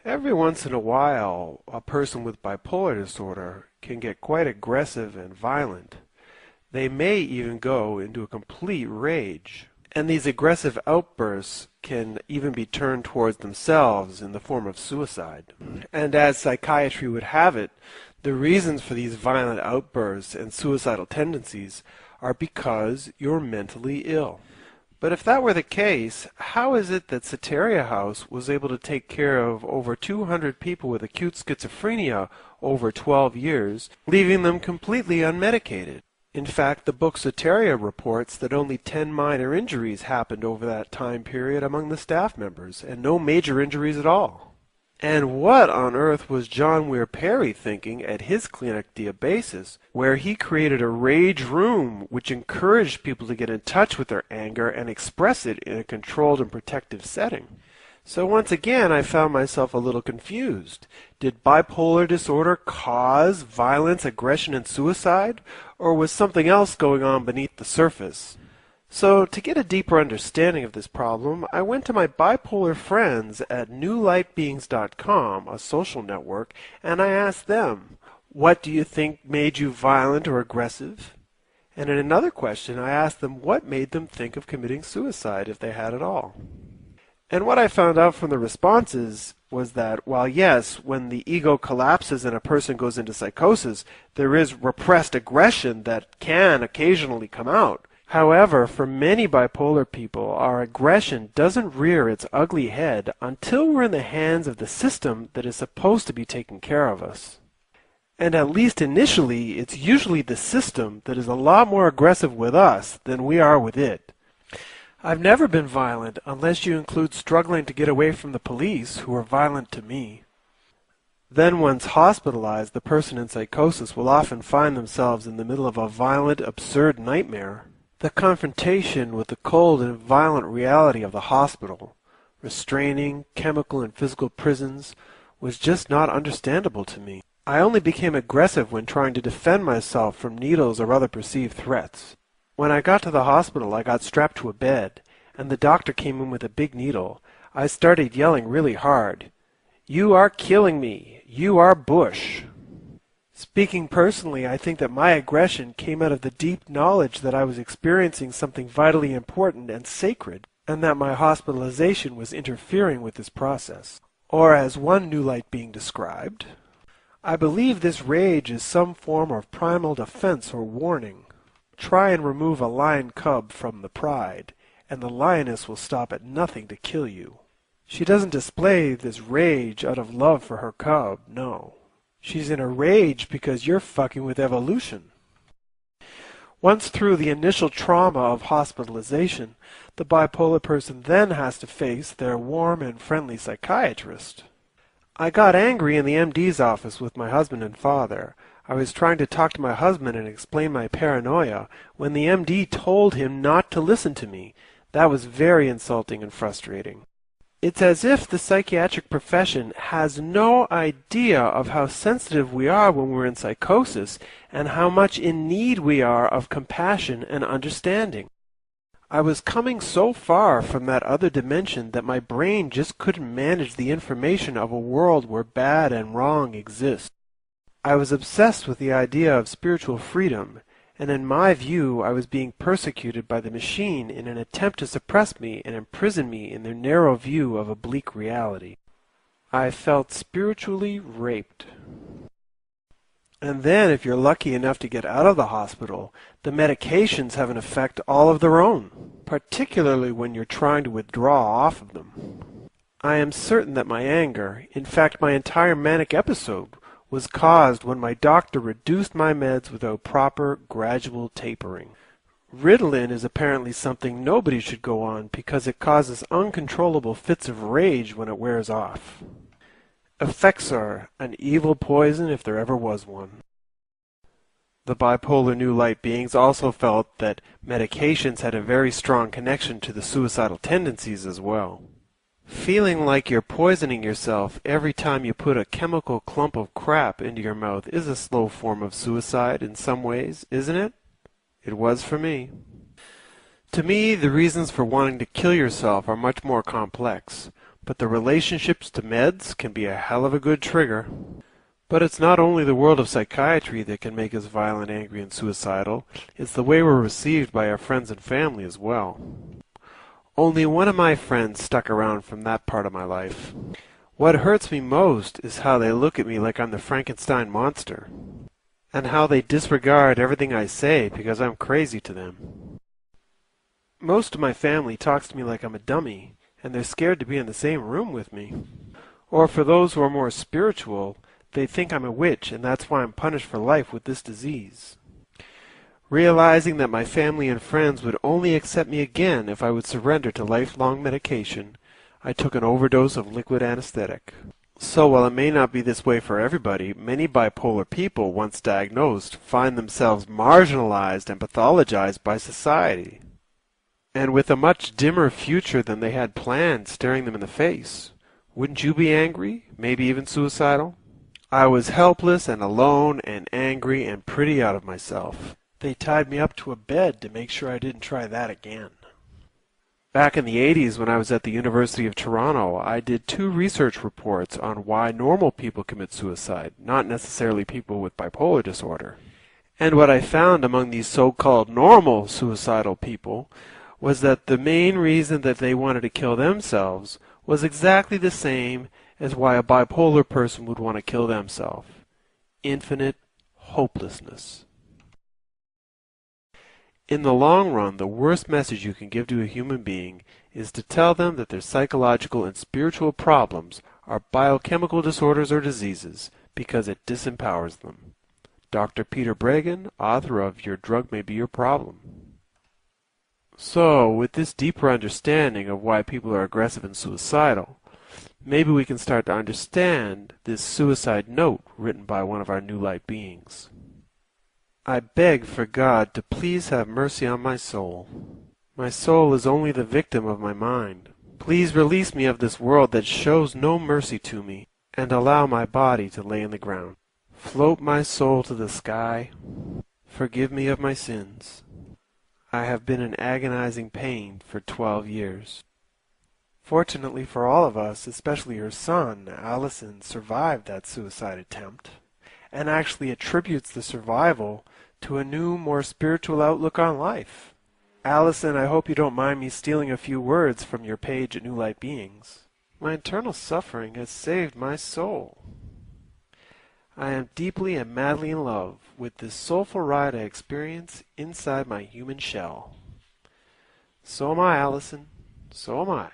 Every once in a while, a person with bipolar disorder can get quite aggressive and violent. They may even go into a complete rage. And these aggressive outbursts can even be turned towards themselves in the form of suicide. And as psychiatry would have it, the reasons for these violent outbursts and suicidal tendencies are because you're mentally ill. But if that were the case, how is it that Soteria House was able to take care of over 200 people with acute schizophrenia over 12 years, leaving them completely unmedicated? In fact, the book Soteria reports that only 10 minor injuries happened over that time period among the staff members, and no major injuries at all. And what on earth was John Weir Perry thinking at his clinic Diabasis, where he created a rage room which encouraged people to get in touch with their anger and express it in a controlled and protective setting? So once again, I found myself a little confused. Did bipolar disorder cause violence, aggression, and suicide? Or was something else going on beneath the surface? So to get a deeper understanding of this problem, I went to my bipolar friends at newlightbeings.com, a social network, and I asked them, what do you think made you violent or aggressive? And in another question, I asked them what made them think of committing suicide if they had it all. And what I found out from the responses was that, while yes, when the ego collapses and a person goes into psychosis, there is repressed aggression that can occasionally come out. However, for many bipolar people, our aggression doesn't rear its ugly head until we're in the hands of the system that is supposed to be taking care of us. And at least initially, it's usually the system that is a lot more aggressive with us than we are with it. I've never been violent unless you include struggling to get away from the police, who are violent to me. Then once hospitalized, the person in psychosis will often find themselves in the middle of a violent, absurd nightmare. The confrontation with the cold and violent reality of the hospital, restraining, chemical and physical prisons, was just not understandable to me. I only became aggressive when trying to defend myself from needles or other perceived threats. When I got to the hospital, I got strapped to a bed, and the doctor came in with a big needle. I started yelling really hard, "You are killing me! You are Bush!" Speaking personally, I think that my aggression came out of the deep knowledge that I was experiencing something vitally important and sacred, and that my hospitalization was interfering with this process. Or as one New Light being described, I believe this rage is some form of primal defense or warning. Try and remove a lion cub from the pride, and the lioness will stop at nothing to kill you. She doesn't display this rage out of love for her cub, no. She's in a rage because you're fucking with evolution. Once through the initial trauma of hospitalization, the bipolar person then has to face their warm and friendly psychiatrist. I got angry in the MD's office with my husband and father. I was trying to talk to my husband and explain my paranoia when the MD told him not to listen to me. That was very insulting and frustrating. It's as if the psychiatric profession has no idea of how sensitive we are when we're in psychosis and how much in need we are of compassion and understanding. I was coming so far from that other dimension that my brain just couldn't manage the information of a world where bad and wrong exist. I was obsessed with the idea of spiritual freedom, and in my view I was being persecuted by the machine in an attempt to suppress me and imprison me in their narrow view of a bleak reality. I felt spiritually raped. And then, if you're lucky enough to get out of the hospital, the medications have an effect all of their own, particularly when you're trying to withdraw off of them. I am certain that my anger, in fact my entire manic episode, was caused when my doctor reduced my meds without proper, gradual tapering. Ritalin is apparently something nobody should go on because it causes uncontrollable fits of rage when it wears off. Effexor, an evil poison if there ever was one. The bipolar New Light beings also felt that medications had a very strong connection to the suicidal tendencies as well. Feeling like you're poisoning yourself every time you put a chemical clump of crap into your mouth is a slow form of suicide in some ways, isn't it? It was for me. To me, the reasons for wanting to kill yourself are much more complex. but the relationships to meds can be a hell of a good trigger. But it's not only the world of psychiatry that can make us violent, angry, and suicidal. It's the way we're received by our friends and family as well. Only one of my friends stuck around from that part of my life. What hurts me most is how they look at me like I'm the Frankenstein monster, and how they disregard everything I say because I'm crazy to them. Most of my family talks to me like I'm a dummy, and they're scared to be in the same room with me. Or for those who are more spiritual, they think I'm a witch, and that's why I'm punished for life with this disease. Realizing that my family and friends would only accept me again if I would surrender to lifelong medication, I took an overdose of liquid anesthetic. So while it may not be this way for everybody, many bipolar people, once diagnosed, find themselves marginalized and pathologized by society, and with a much dimmer future than they had planned staring them in the face. Wouldn't you be angry, maybe even suicidal? I was helpless and alone and angry and pretty out of myself. They tied me up to a bed to make sure I didn't try that again. Back in the 80s, when I was at the University of Toronto, I did 2 research reports on why normal people commit suicide, not necessarily people with bipolar disorder. And what I found among these so-called normal suicidal people was that the main reason that they wanted to kill themselves was exactly the same as why a bipolar person would want to kill themselves: infinite hopelessness. In the long run, the worst message you can give to a human being is to tell them that their psychological and spiritual problems are biochemical disorders or diseases, because it disempowers them. Dr. Peter Breggin, author of Your Drug May Be Your Problem. So, with this deeper understanding of why people are aggressive and suicidal, maybe we can start to understand this suicide note written by one of our new light beings. I beg for God to please have mercy on my soul. My soul is only the victim of my mind. Please release me of this world that shows no mercy to me, and allow my body to lay in the ground. Float my soul to the sky. Forgive me of my sins. I have been in agonizing pain for 12 years. Fortunately for all of us, especially her son, Allison, survived that suicide attempt, and actually attributes the survival to a new, more spiritual outlook on life. Allison, I hope you don't mind me stealing a few words from your page at New Light Beings. My internal suffering has saved my soul. I am deeply and madly in love with this soulful ride I experience inside my human shell. So am I, Allison. So am I.